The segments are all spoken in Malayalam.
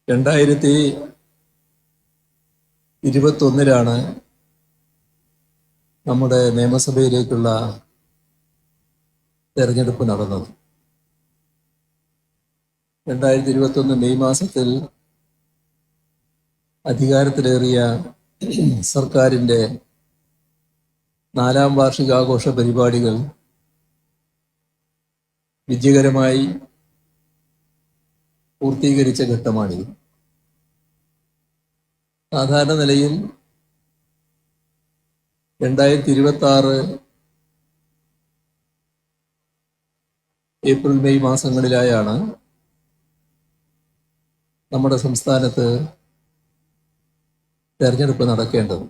2021 നമ്മുടെ നിയമസഭയിലേക്കുള്ള തെരഞ്ഞെടുപ്പ് നടന്നത്. 2021 മെയ് മാസത്തിൽ അധികാരത്തിലേറിയ സർക്കാരിൻ്റെ 4ാം വാർഷികാഘോഷ പരിപാടികൾ വിജയകരമായി പൂർത്തീകരിച്ച ഘട്ടമാണിത്. സാധാരണ നിലയിൽ 2026 ഏപ്രിൽ മെയ് മാസങ്ങളിലായാണ് നമ്മുടെ സംസ്ഥാനത്ത് തെരഞ്ഞെടുപ്പ് നടക്കേണ്ടത്.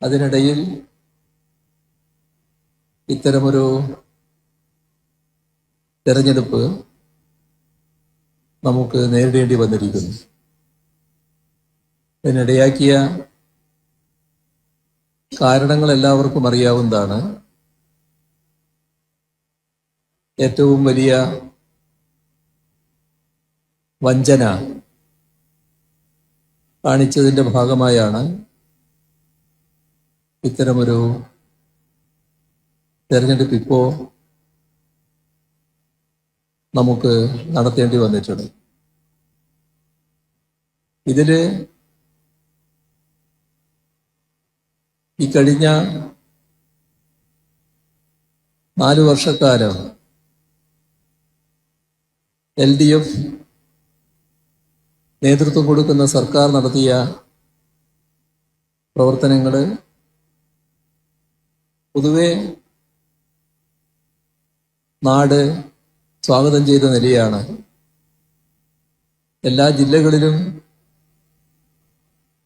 അതിനിടയിൽ ഇത്തരമൊരു തെരഞ്ഞെടുപ്പ് നമുക്ക് നേരിടേണ്ടി വന്നിരിക്കുന്നു. ഇതിനിടയാക്കിയ കാരണങ്ങൾ എല്ലാവർക്കും അറിയാവുന്നതാണ്. ഏറ്റവും വലിയ വഞ്ചന കാണിച്ചതിൻ്റെ ഭാഗമായാണ് ഇത്തരമൊരു തെരഞ്ഞെടുപ്പ് ഇപ്പോൾ നമുക്ക് നടത്തേണ്ടി വന്നിട്ടുണ്ട്. ഇതില് ഈ കഴിഞ്ഞ 4 വർഷക്കാലം LDF നേതൃത്വം കൊടുക്കുന്ന സർക്കാർ നടത്തിയ പ്രവർത്തനങ്ങൾ പൊതുവെ നാട് സ്വാഗതം ചെയ്ത നിലയാണ്. എല്ലാ ജില്ലകളിലും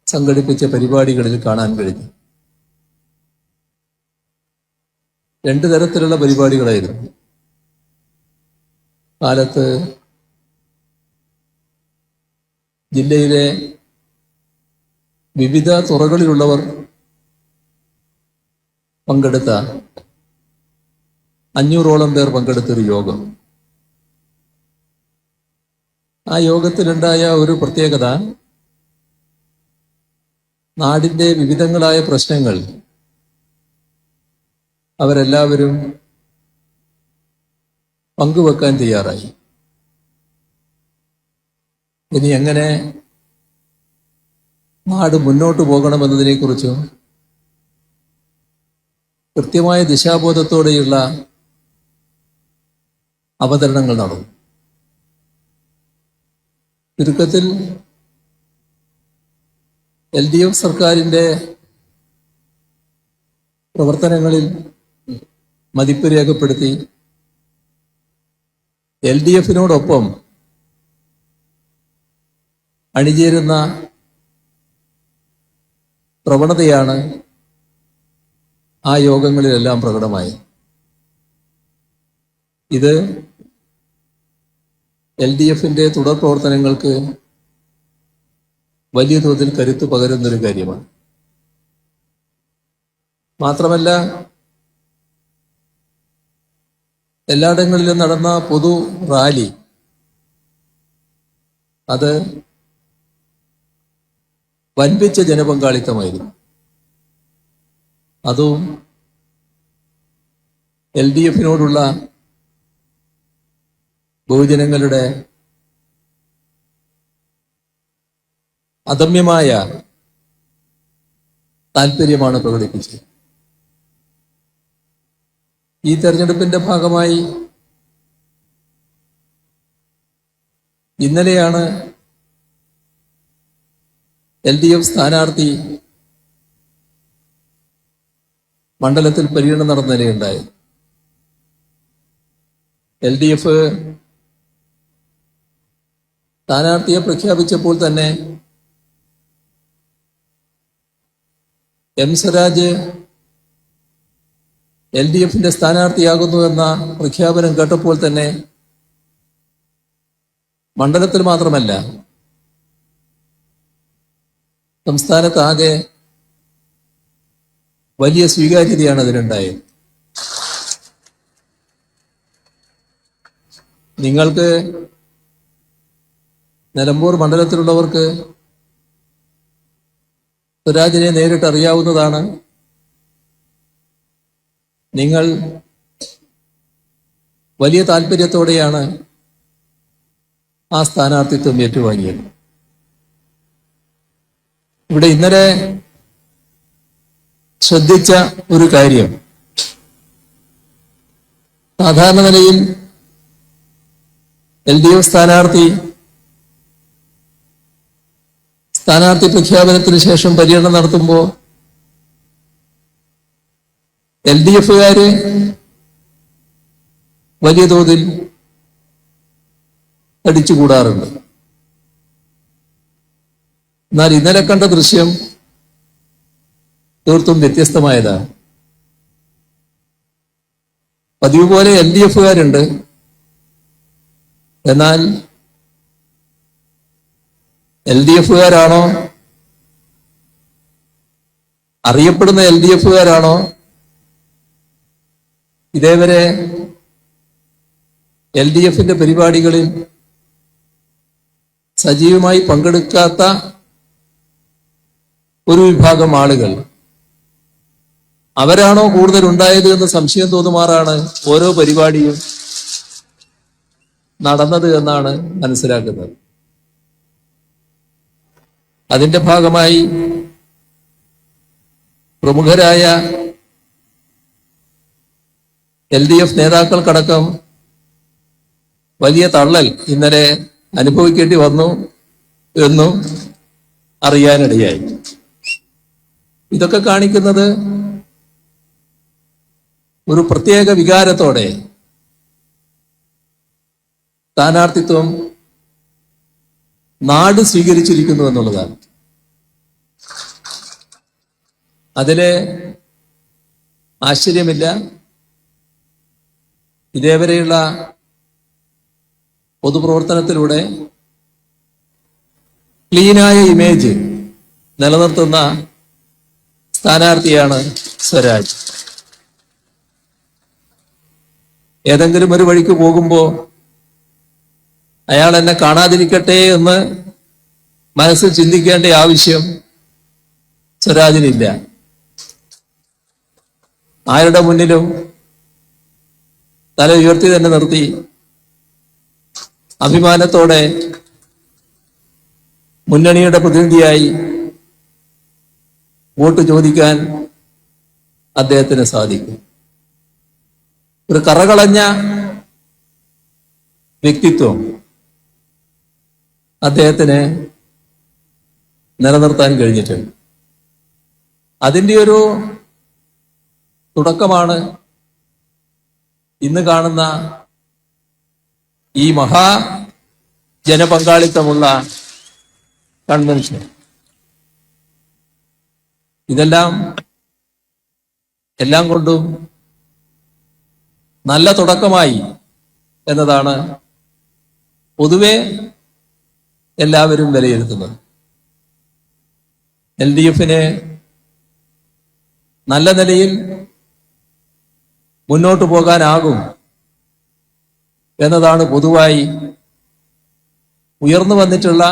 സംഘടിപ്പിച്ച പരിപാടികളിൽ കാണാൻ കഴിഞ്ഞു. 2 തരത്തിലുള്ള പരിപാടികളായിരുന്നു. കാലത്ത് ജില്ലയിലെ വിവിധ തുറകളിലുള്ളവർ പങ്കെടുത്ത 500ഓളം പേർ പങ്കെടുത്തൊരു യോഗം. ആ യോഗത്തിലുണ്ടായ ഒരു പ്രത്യേകത, നാടിൻ്റെ വിവിധങ്ങളായ പ്രശ്നങ്ങൾ അവരെല്ലാവരും പങ്കുവെക്കാൻ തയ്യാറായി. ഇനി എങ്ങനെ നാട് മുന്നോട്ട് പോകണമെന്നതിനെക്കുറിച്ചും കൃത്യമായ ദിശാബോധത്തോടെയുള്ള അവതരണങ്ങൾ നടന്നു. ചുരുക്കത്തിൽ LDF സർക്കാരിൻ്റെ പ്രവർത്തനങ്ങളിൽ മതിപ്പ് രേഖപ്പെടുത്തി LDFനോടൊപ്പം അണിചേരുന്ന പ്രവണതയാണ് ആ യോഗങ്ങളിലെല്ലാം പ്രകടമായത്. ഇത് LDFന്റെ തുടർ പ്രവർത്തനങ്ങൾക്ക് വലിയ തോതിൽ കരുത്ത് പകരുന്നൊരു കാര്യമാണ്. മാത്രമല്ല, എല്ലായിടങ്ങളിലും നടന്ന പൊതു റാലി അത് വൻപിച്ച ജനപങ്കാളിത്തമായിരുന്നു. അതും LDFനോടുള്ള ബഹുജനങ്ങളുടെ അദമ്യമായ താല്പര്യമാണ് പ്രകടിപ്പിച്ചത്. ഈ തെരഞ്ഞെടുപ്പിന്റെ ഭാഗമായി ഇന്നലെയാണ് LDF സ്ഥാനാർത്ഥി മണ്ഡലത്തിൽ പര്യടനം നടന്ന നിലയുണ്ടായത്. LDF സ്ഥാനാർത്ഥിയെ പ്രഖ്യാപിച്ചപ്പോൾ തന്നെ M സ്വരാജ് LDFന്റെ സ്ഥാനാർത്ഥിയാകുന്നുവെന്ന പ്രഖ്യാപനം കേട്ടപ്പോൾ തന്നെ മണ്ഡലത്തിൽ മാത്രമല്ല സംസ്ഥാനത്താകെ വലിയ സ്വീകാര്യതയാണ് അതിനുണ്ടായത്. നിങ്ങൾക്ക് നിലമ്പൂർ മണ്ഡലത്തിലുള്ളവർക്ക് സ്വരാജിനെ നേരിട്ട് അറിയാവുന്നതാണ്. നിങ്ങൾ വലിയ താല്പര്യത്തോടെയാണ് ആ സ്ഥാനാർത്ഥിത്വം ഏറ്റുവാങ്ങിയത്. ഇവിടെ ഇന്നലെ ശ്രദ്ധിച്ച ഒരു കാര്യം, സാധാരണ നിലയിൽ LDF സ്ഥാനാർത്ഥി പ്രഖ്യാപനത്തിന് ശേഷം പര്യടനം നടത്തുമ്പോൾ LDFകാര് വലിയ തോതിൽ അടിച്ചുകൂടാറുണ്ട്. എന്നാൽ ഇന്നലെ കണ്ട ദൃശ്യം തീർത്തും വ്യത്യസ്തമായതാണ്. പതിവ് പോലെ LDFകാരുണ്ട്, എന്നാൽ LDFകാരാണോ, അറിയപ്പെടുന്ന LDFകാരാണോ ഇതേവരെ LDFന്റെ പരിപാടികളിൽ സജീവമായി പങ്കെടുക്കാത്ത ഒരു വിഭാഗം ആളുകൾ, അവരാണോ കൂടുതൽ ഉണ്ടായത് എന്ന് സംശയം തോന്നുമാറാണ് ഓരോ പരിപാടിയും നടന്നത് എന്നാണ് മനസ്സിലാക്കുന്നത്. അതിന്റെ ഭാഗമായി പ്രമുഖരായ LDF നേതാക്കൾക്കടക്കം വലിയ തള്ളൽ ഇന്നലെ അനുഭവിക്കേണ്ടി വന്നു എന്നും അറിയാനിടയായി. ഇതൊക്കെ കാണിക്കുന്നത് ഒരു പ്രത്യേക വികാരത്തോടെ സ്ഥാനാർത്ഥിത്വം നാട് സ്വീകരിച്ചിരിക്കുന്നു എന്നുള്ളതാണ്. അതില് ആശ്ചര്യമില്ല. ഇതേവരെയുള്ള പൊതുപ്രവർത്തനത്തിലൂടെ ക്ലീനായ ഇമേജ് നിലനിർത്തുന്ന സ്ഥാനാർത്ഥിയാണ് സ്വരാജ്. ഏതെങ്കിലും ഒരു വഴിക്ക് പോകുമ്പോൾ അയാൾ എന്നെ കാണാതിരിക്കട്ടെ എന്ന് മനസ്സിൽ ചിന്തിക്കേണ്ട ആവശ്യം സ്വരാജിനില്ല. ആരുടെ മുന്നിലും തല ഉയർത്തി തന്നെ നിർത്തി അഭിമാനത്തോടെ മുന്നണിയുടെ പ്രതിനിധിയായി വോട്ട് ചോദിക്കാൻ അദ്ദേഹത്തിന് സാധിക്കും. ഒരു കറകളഞ്ഞ വ്യക്തിത്വം അദ്ദേഹത്തിന് നിലനിർത്താൻ കഴിഞ്ഞിട്ടുണ്ട്. അതിൻ്റെ ഒരു തുടക്കമാണ് ഇന്ന് കാണുന്ന ഈ മഹാ ജനപങ്കാളിത്തമുള്ള കൺവെൻഷൻ. ഇതെല്ലാം കൊണ്ടും നല്ല തുടക്കമായി എന്നതാണ് പൊതുവെ എല്ലാവരും വിലയിരുത്തുന്നത്. LDFന് നല്ല നിലയിൽ മുന്നോട്ട് പോകാനാകും എന്നതാണ് പൊതുവായി ഉയർന്നു വന്നിട്ടുള്ള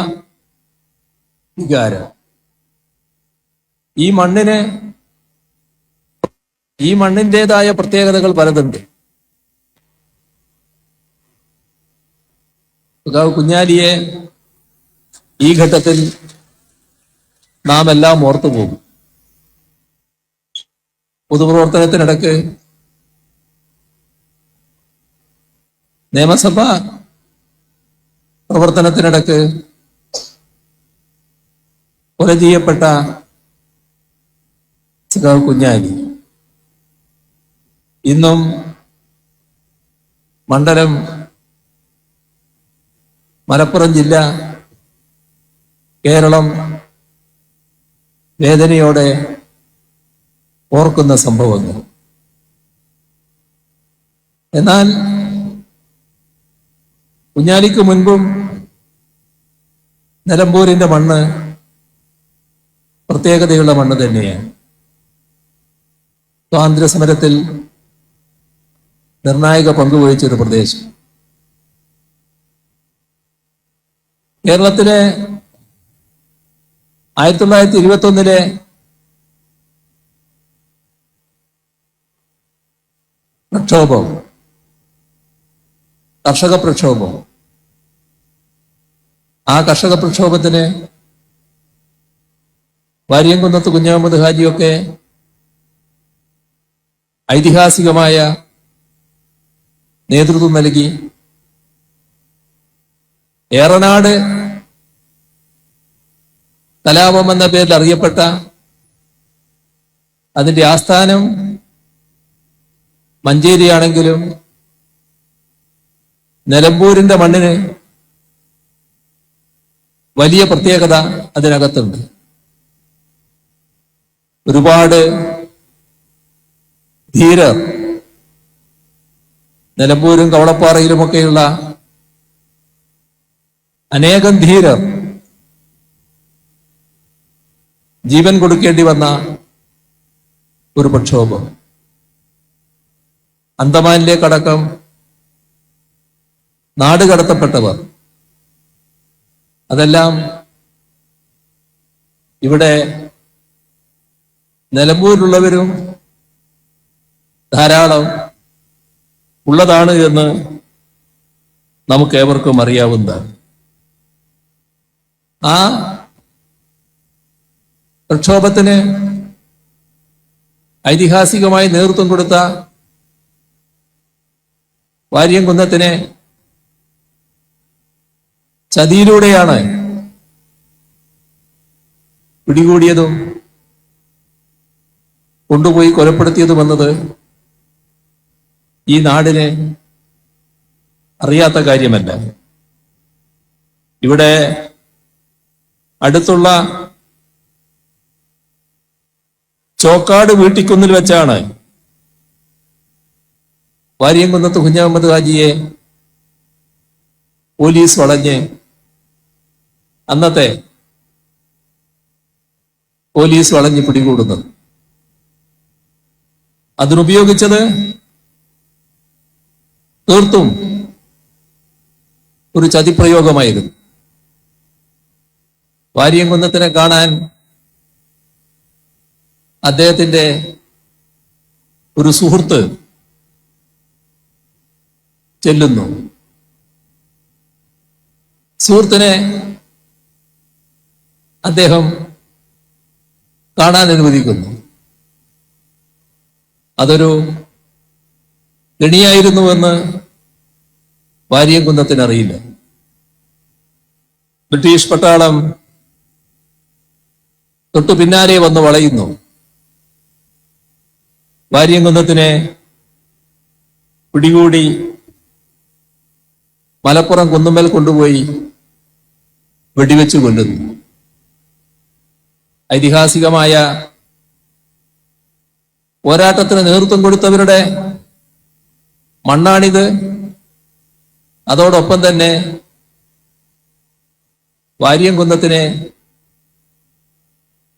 വികാരം. ഈ മണ്ണിൻ്റെതായ പ്രത്യേകതകൾ പലതുണ്ട്. കുഞ്ഞാലിയെ ഈ ഘട്ടത്തിൽ നാം എല്ലാം ഓർത്തുപോകും. പൊതുപ്രവർത്തനത്തിനിടക്ക് നിയമസഭാ പ്രവർത്തനത്തിനിടക്ക് കൊല ചെയ്യപ്പെട്ട കുഞ്ഞാലി ഇന്നും മണ്ഡലം, മലപ്പുറം ജില്ല, കേരളം വേദനയോടെ ഓർക്കുന്ന സംഭവങ്ങൾ. എന്നാൽ കുഞ്ഞാലിക്ക് മുൻപും നിലമ്പൂരിന്റെ മണ്ണ് പ്രത്യേകതയുള്ള മണ്ണ് തന്നെയാണ്. സ്വാതന്ത്ര്യ സമരത്തിൽ നിർണായക പങ്കുവഹിച്ചൊരു പ്രദേശം. കേരളത്തിലെ 1921 പ്രക്ഷോഭം, കർഷക പ്രക്ഷോഭം, ആ കർഷക പ്രക്ഷോഭത്തിന് വാര്യംകുന്നത്ത് കുഞ്ഞഹമ്മദ് ഹാജിയൊക്കെ ഐതിഹാസികമായ നേതൃത്വം നൽകി. ഏറനാട് കലാപം എന്ന പേരിൽ അറിയപ്പെട്ട അതിന്റെ ആസ്ഥാനം മഞ്ചേരിയാണെങ്കിലും നിലമ്പൂരിന്റെ മണ്ണിന് വലിയ പ്രത്യേകത അതിനകത്തുണ്ട്. ഒരുപാട് ധീരർ നിലമ്പൂരും കവളപ്പാറയിലുമൊക്കെയുള്ള അനേകം ധീരർ ജീവൻ കൊടുക്കേണ്ടി വന്ന ഒരു പ്രക്ഷോഭം. അന്തമാനിലേക്കടക്കം നാട് കടത്തപ്പെട്ടവർ, അതെല്ലാം ഇവിടെ നിലമ്പൂരിലുള്ളവരും ധാരാളം ഉള്ളതാണ് എന്ന് നമുക്ക് ഏവർക്കും അറിയാവുന്നതാണ്. ആ പ്രക്ഷോഭത്തിന് ഐതിഹാസികമായി നേതൃത്വം കൊടുത്ത വാര്യംകുന്നത്തിനെ ചതിയിലൂടെയാണ് പിടികൂടിയതും കൊണ്ടുപോയി കൊലപ്പെടുത്തിയതുമെന്നത് ഈ നാടിന് അറിയാത്ത കാര്യമല്ല. ഇവിടെ അടുത്തുള്ള ചോക്കാട് വീട്ടിക്കുന്നിൽ വെച്ചാണ് വാര്യംകുന്നത്ത് കുഞ്ഞഹമ്മദ് ഹാജിയെ പോലീസ് വളഞ്ഞ് അന്നത്തെ പോലീസ് വളഞ്ഞ് പിടികൂടുന്നത്. അതിനുപയോഗിച്ചത് തീർത്തും ഒരു ചതിപ്രയോഗമായിരുന്നു. വാര്യംകുന്നത്തിനെ കാണാൻ അദ്ദേഹത്തിന്റെ ഒരു സുഹൃത്ത് ചെല്ലുന്നു. സുഹൃത്തിനെ അദ്ദേഹം കാണാൻ അനുവദിക്കുന്നു. അതൊരു കെണിയായിരുന്നുവെന്ന് വാര്യംകുന്നത്തിന് അറിയില്ല. ബ്രിട്ടീഷ് പട്ടാളം തൊട്ടു പിന്നാലെ വന്ന് വളയുന്നു. വാര്യംകുന്നത്തിനെ പിടികൂടി മലപ്പുറം കുന്നുമ്മൽ കൊണ്ടുപോയി വെടിവെച്ചു കൊല്ലുന്നു. ഐതിഹാസികമായ പോരാട്ടത്തിന് നേതൃത്വം കൊടുത്തവരുടെ മണ്ണാണിത്. അതോടൊപ്പം തന്നെ വാര്യംകുന്നത്തിനെ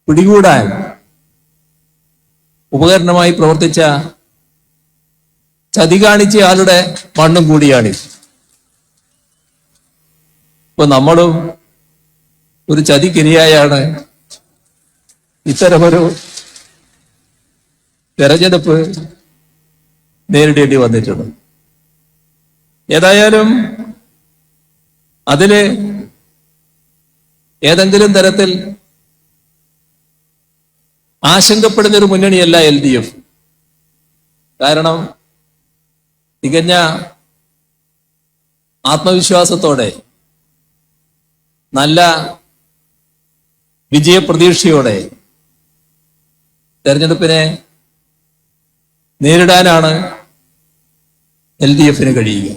പിടികൂടാൻ ഉപകരണമായി പ്രവർത്തിച്ച ചതി കാണിച്ച ആളുടെ മണ്ണും കൂടിയാണ്. ഇപ്പൊ നമ്മളും ഒരു ചതിക്കിരയായാണ് ഇത്തരമൊരു തെരഞ്ഞെടുപ്പ് നേരിടേണ്ടി വന്നിട്ടുണ്ട്. ഏതായാലും അതില് ഏതെങ്കിലും തരത്തിൽ ആശങ്കപ്പെടുന്നൊരു മുന്നണിയല്ല LDF. കാരണം തികഞ്ഞ ആത്മവിശ്വാസത്തോടെ, നല്ല വിജയപ്രതീക്ഷയോടെ തെരഞ്ഞെടുപ്പിനെ നേരിടാനാണ് LDFന് കഴിയുക.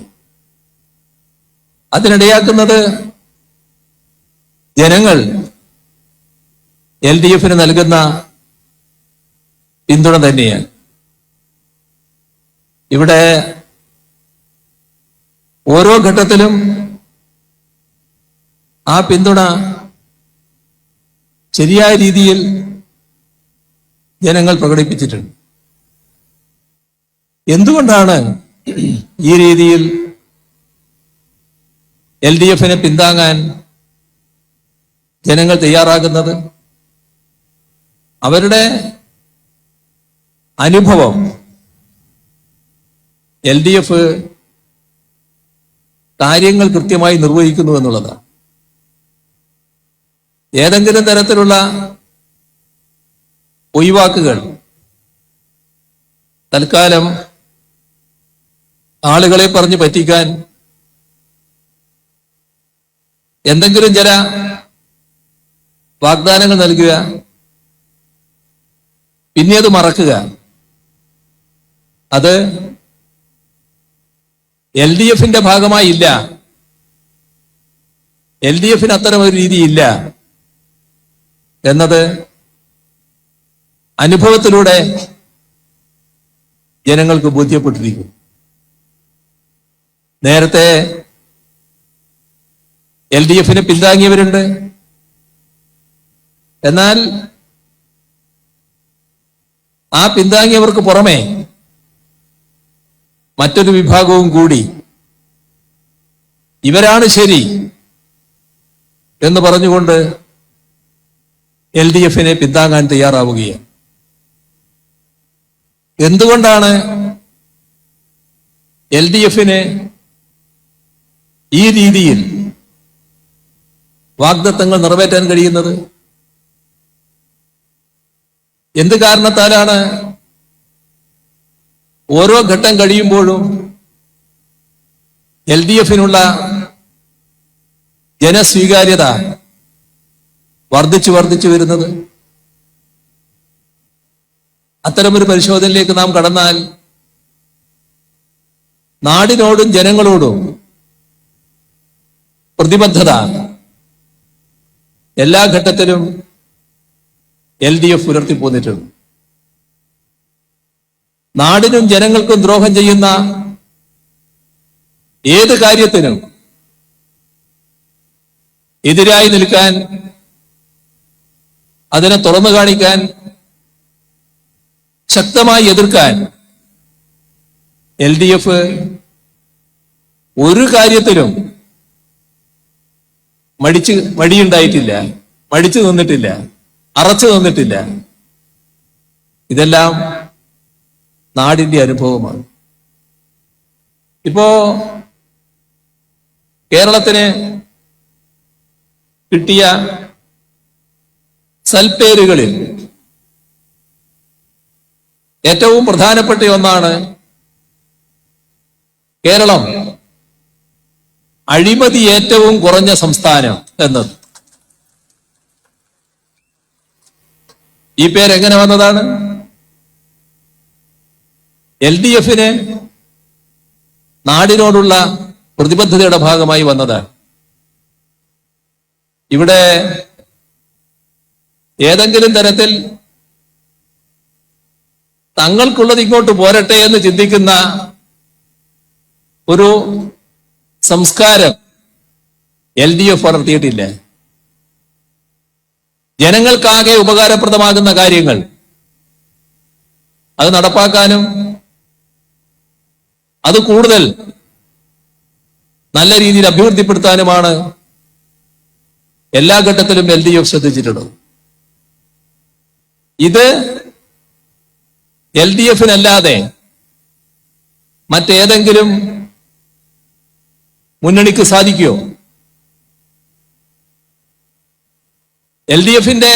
അതിനിടയാക്കുന്നത് ജനങ്ങൾ LDFന് നൽകുന്ന പിന്തുണ തന്നെയാണ്. ഇവിടെ ഓരോ ഘട്ടത്തിലും ആ പിന്തുണ ശരിയായ രീതിയിൽ ജനങ്ങൾ പ്രകടിപ്പിച്ചിട്ടുണ്ട്. എന്തുകൊണ്ടാണ് ഈ രീതിയിൽ LDFനെ പിന്താങ്ങാൻ ജനങ്ങൾ തയ്യാറാകുന്നത്? അവരുടെ അനുഭവം LDF കാര്യങ്ങൾ കൃത്യമായി നിർവഹിക്കുന്നു എന്നുള്ളതാണ്. ഏതെങ്കിലും തരത്തിലുള്ള ഒഴിവാക്കുകൾ തൽക്കാലം ആളുകളെ പറഞ്ഞു പറ്റിക്കാൻ എന്തെങ്കിലും ചില വാഗ്ദാനങ്ങൾ നൽകുക, പിന്നെ അത് മറക്കുക, അത് LDFന്റെ ഭാഗമായി ഇല്ല. LDFന് അത്തരം ഒരു രീതിയില്ല എന്നത് അനുഭവത്തിലൂടെ ജനങ്ങൾക്ക് ബോധ്യപ്പെട്ടിരിക്കും. നേരത്തെ LDFനെ പിന്താങ്ങിയവരുണ്ട്. എന്നാൽ ആ പിന്താങ്ങിയവർക്ക് പുറമെ മറ്റൊരു വിഭാഗവും കൂടി ഇവരാണ് ശരി എന്ന് പറഞ്ഞുകൊണ്ട് LDFനെ പിന്താങ്ങാൻ തയ്യാറാവുകയാണ്. എന്തുകൊണ്ടാണ് LDFന് ഈ രീതിയിൽ വാഗ്ദത്തങ്ങൾ നിറവേറ്റാൻ കഴിയുന്നത്? എന്ത് കാരണത്താലാണ് ഓരോ ഘട്ടം കഴിയുമ്പോഴും LDFനുള്ള ജനസ്വീകാര്യത വർദ്ധിച്ചു വരുന്നത്? അത്തരമൊരു പരിശോധനയിലേക്ക് നാം കടന്നാൽ നാടിനോടും ജനങ്ങളോടും പ്രതിബദ്ധത എല്ലാ ഘട്ടത്തിലും LDF പുലർത്തിപ്പോന്നിട്ടുണ്ട്. നാടിനും ജനങ്ങൾക്കും ദ്രോഹം ചെയ്യുന്ന ഏത് കാര്യത്തിനും എതിരായി നിൽക്കാൻ, അതിനെ തുറന്നു കാണിക്കാൻ, ശക്തമായി എതിർക്കാൻ LDF ഒരു കാര്യത്തിലും മടിയുണ്ടായിട്ടില്ല, മടിച്ചു നിന്നിട്ടില്ല, അറച്ചു നിന്നിട്ടില്ല. ഇതെല്ലാം നാടിന്റെ അനുഭവമാണ്. ഇപ്പോ കേരളത്തിന് കിട്ടിയ സൽപ്പേരുകളിൽ ഏറ്റവും പ്രധാനപ്പെട്ട ഒന്നാണ് കേരളം അഴിമതി ഏറ്റവും കുറഞ്ഞ സംസ്ഥാനം എന്നത്. ഈ പേരെങ്ങനെ വന്നതാണ്? LDFന് നാടിനോടുള്ള പ്രതിബദ്ധതയുടെ ഭാഗമായി വന്നതാണ്. ഇവിടെ ഏതെങ്കിലും തരത്തിൽ തങ്ങൾക്കുള്ളത് ഇങ്ങോട്ട് പോരട്ടെ എന്ന് ചിന്തിക്കുന്ന ഒരു സംസ്കാരം LDF വളർത്തിയിട്ടില്ല. ജനങ്ങൾക്കാകെ ഉപകാരപ്രദമാകുന്ന കാര്യങ്ങൾ അത് നടപ്പാക്കാനും അത് കൂടുതൽ നല്ല രീതിയിൽ അഭിവൃദ്ധിപ്പെടുത്താനുമാണ് എല്ലാ ഘട്ടത്തിലും LDF ശ്രദ്ധിച്ചിട്ടുള്ളത്. ഇത് LDFനല്ലാതെ മറ്റേതെങ്കിലും മുന്നണിക്ക് സാധിക്കുമോ? LDFന്റെ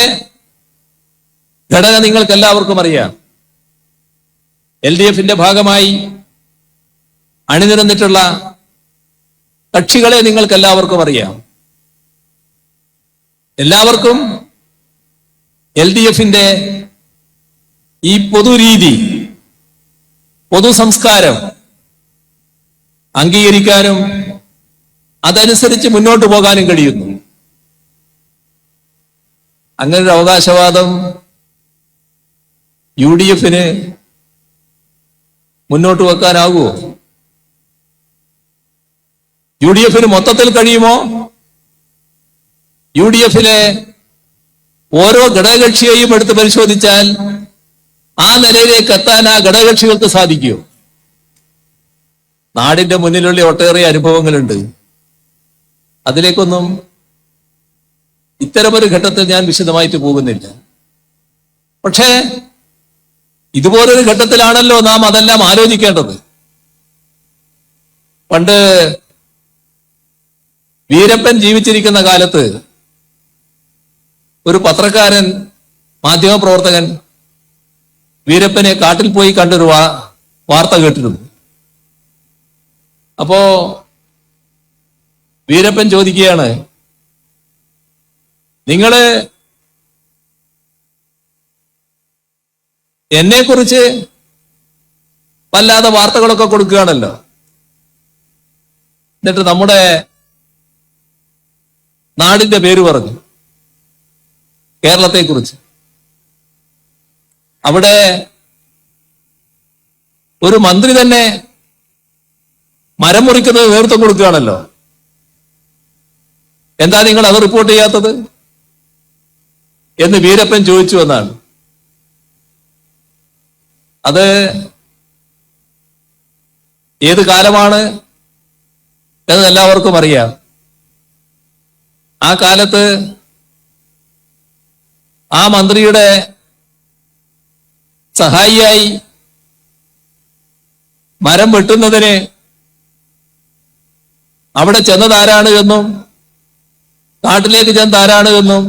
ഘടന നിങ്ങൾക്ക് എല്ലാവർക്കും അറിയാം. LDFന്റെ ഭാഗമായി അണിനിരന്നിട്ടുള്ള കക്ഷികളെ നിങ്ങൾക്ക് എല്ലാവർക്കും അറിയാം. എല്ലാവർക്കും LDFന്റെ ഈ പൊതുരീതി, പൊതു സംസ്കാരം അംഗീകരിക്കാനും അതനുസരിച്ച് മുന്നോട്ട് പോകാനും കഴിയുന്നു. അങ്ങനൊരു അവകാശവാദം UDFന് മുന്നോട്ട് വെക്കാനാകുമോ? UDFന് മൊത്തത്തിൽ കഴിയുമോ? UDFലെ ഓരോ ഘടകകക്ഷിയെയും എടുത്ത് പരിശോധിച്ചാൽ ആ നിലയിലേക്ക് എത്താൻ ആ ഘടകകക്ഷികൾക്ക് സാധിക്കുമോ? നാടിന്റെ മുന്നിലുള്ള ഒട്ടേറെ അനുഭവങ്ങളുണ്ട്. അതിലേക്കൊന്നും ഇത്തരമൊരു ഘട്ടത്തിൽ ഞാൻ വിശദമായിട്ട് പോകുന്നില്ല. പക്ഷേ ഇതുപോലൊരു ഘട്ടത്തിലാണല്ലോ നാം അതെല്ലാം ആലോചിക്കേണ്ടത്. പണ്ട് വീരപ്പൻ ജീവിച്ചിരിക്കുന്ന കാലത്ത് ഒരു പത്രക്കാരൻ, മാധ്യമപ്രവർത്തകൻ വീരപ്പനെ കാട്ടിൽ പോയി കണ്ടൊരു വാർത്ത കേട്ടിരുന്നു. അപ്പോ വീരപ്പൻ ചോദിക്കുകയാണ്, നിങ്ങള് എന്നെക്കുറിച്ച് വല്ലാതെ വാർത്തകളൊക്കെ കൊടുക്കുകയാണല്ലോ, എന്നിട്ട് നമ്മുടെ നാടിന്റെ പേര് പറഞ്ഞു, കേരളത്തെക്കുറിച്ച്. അവിടെ ഒരു മന്ത്രി തന്നെ മരം മുറിക്കുന്നത് നേതൃത്വം കൊടുക്കുകയാണല്ലോ, എന്താ നിങ്ങൾ അത് റിപ്പോർട്ട് ചെയ്യാത്തത് എന്ന് വീരപ്പൻ ചോദിച്ചു എന്നാണ്. അത് ഏത് കാലമാണ് എന്ന് എല്ലാവർക്കും അറിയാം. ആ കാലത്ത് ആ മന്ത്രിയുടെ സഹായിയായി മരം വെട്ടുന്നതിന് അവിടെ ചെന്നതാരാണ് എന്നും നാട്ടിലേക്ക് ചെന്നതാരാണ് എന്നും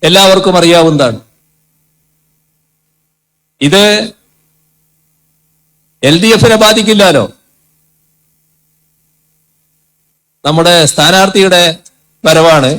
എല്ലാവർക്കും അറിയാവുന്നതാണ്. ഇത് LDF-നെ ബാധിക്കില്ലല്ലോ. നമ്മുടെ സ്ഥാനാർത്ഥിയുടെ വരവാണ്.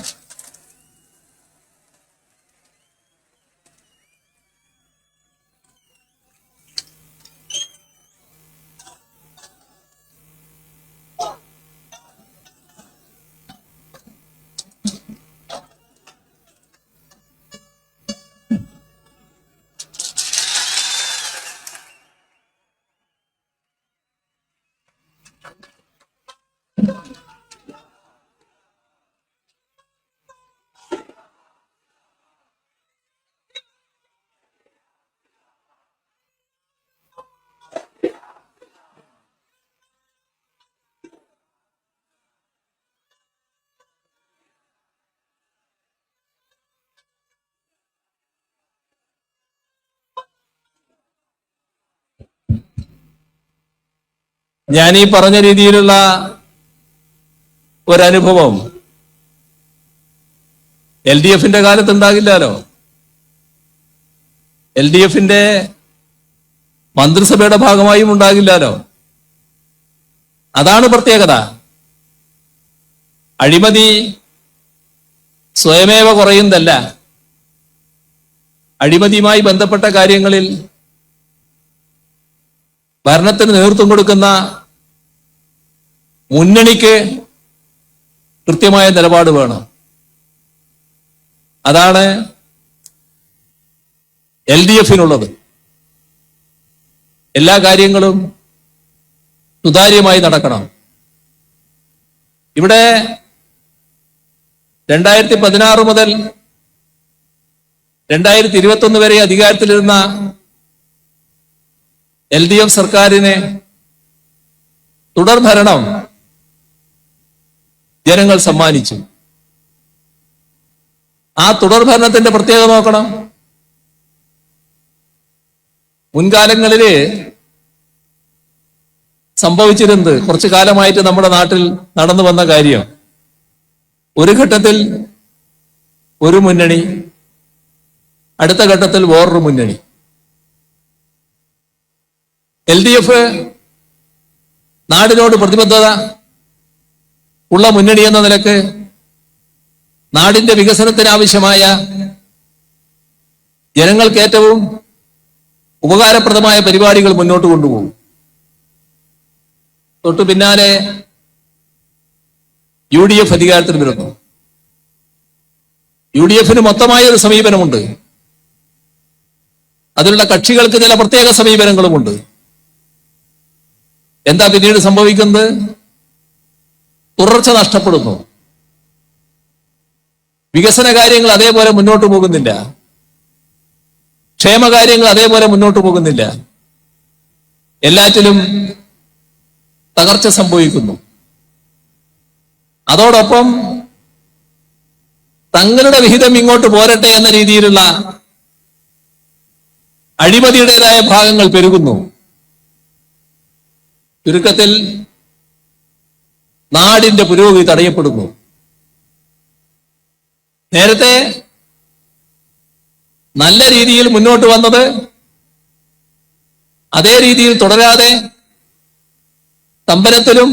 ഞാൻ ഈ പറഞ്ഞ രീതിയിലുള്ള ഒരനുഭവം LDF-ന്റെ കാലത്ത് ഉണ്ടാകില്ലല്ലോ. LDF-ന്റെ മന്ത്രിസഭയുടെ ഭാഗമായും ഉണ്ടാകില്ലല്ലോ. അതാണ് പ്രത്യേകത. അഴിമതി സ്വയമേവ കുറയുന്നതല്ല. അഴിമതിയുമായി ബന്ധപ്പെട്ട കാര്യങ്ങളിൽ ഭരണത്തിന് നേതൃത്വം കൊടുക്കുന്ന മുന്നണിക്ക് കൃത്യമായ നിലപാട് വേണം. അതാണ് LDF-നുള്ളത്. എല്ലാ കാര്യങ്ങളും സുതാര്യമായി നടക്കണം. ഇവിടെ 2016 മുതൽ 2021 വരെ അധികാരത്തിലിരുന്ന LDF സർക്കാരിന് തുടർഭരണം ജനങ്ങൾ സമ്മാനിച്ചു. ആ തുടർഭരണത്തിന്റെ പ്രത്യേകത നോക്കണം. മുൻകാലങ്ങളില് സംഭവിച്ചിരുന്നത്, കുറച്ചു കാലമായിട്ട് നമ്മുടെ നാട്ടിൽ നടന്നു വന്ന കാര്യം, ഒരു ഘട്ടത്തിൽ ഒരു മുന്നണി, അടുത്ത ഘട്ടത്തിൽ വേറൊരു മുന്നണി. LDF നാടിനോട് പ്രതിബദ്ധത ഉള്ള മുന്നണി എന്ന നിലക്ക് നാടിന്റെ വികസനത്തിന് ആവശ്യമായ ജനങ്ങൾക്ക് ഏറ്റവും ഉപകാരപ്രദമായ പരിപാടികൾ മുന്നോട്ട് കൊണ്ടുപോകും. തൊട്ടു പിന്നാലെ UDF അധികാരത്തിൽ വരുന്നു. UDF-ന് മൊത്തമായ ഒരു സമീപനമുണ്ട്. അതിലുള്ള കക്ഷികൾക്ക് ചില പ്രത്യേക സമീപനങ്ങളുമുണ്ട്. എന്താ പിന്നീട് സംഭവിക്കുന്നത്? തുടർച്ച നഷ്ടപ്പെടുന്നു. വികസന കാര്യങ്ങൾ അതേപോലെ മുന്നോട്ട് പോകുന്നില്ല. ക്ഷേമകാര്യങ്ങൾ അതേപോലെ മുന്നോട്ട് പോകുന്നില്ല. എല്ലാറ്റിലും തകർച്ച സംഭവിക്കുന്നു. അതോടൊപ്പം തങ്ങളുടെ വിഹിതം ഇങ്ങോട്ട് പോരട്ടെ എന്ന രീതിയിലുള്ള അഴിമതിയുടേതായ ഭാഗങ്ങൾ പെരുകുന്നു. ചുരുക്കത്തിൽ നാടിന്റെ പുരോഗതി തടയപ്പെടുന്നു. നേരത്തെ നല്ല രീതിയിൽ മുന്നോട്ട് വന്നത് അതേ രീതിയിൽ തുടരാതെ സ്തംഭനത്തിലും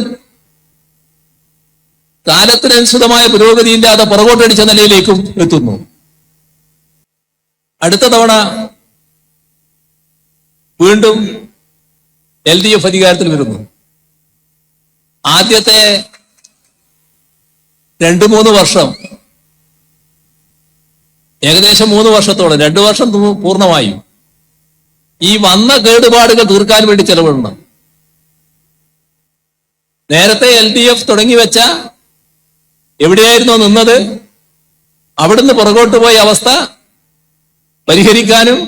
കാലത്തിനനുസൃതമായ പുരോഗതിയില്ലാതെ പുറകോട്ടടിച്ച നിലയിലേക്കും എത്തുന്നു. അടുത്ത തവണ വീണ്ടും LDF അധികാരത്തിൽ വരുന്നു. ആദ്യത്തെ 2-3 വർഷം, ഏകദേശം 3 വർഷത്തോളം, 2 വർഷം പൂർണ്ണമായും ഈ വന്ന കേടുപാടുകൾ തീർക്കാൻ വേണ്ടി ചെലവിടണം. നേരത്തെ LDF തുടങ്ങി വെച്ച എവിടെയായിരുന്നോ നിന്നത് അവിടുന്ന് പുറകോട്ട് പോയ അവസ്ഥ പരിഹരിക്കാനും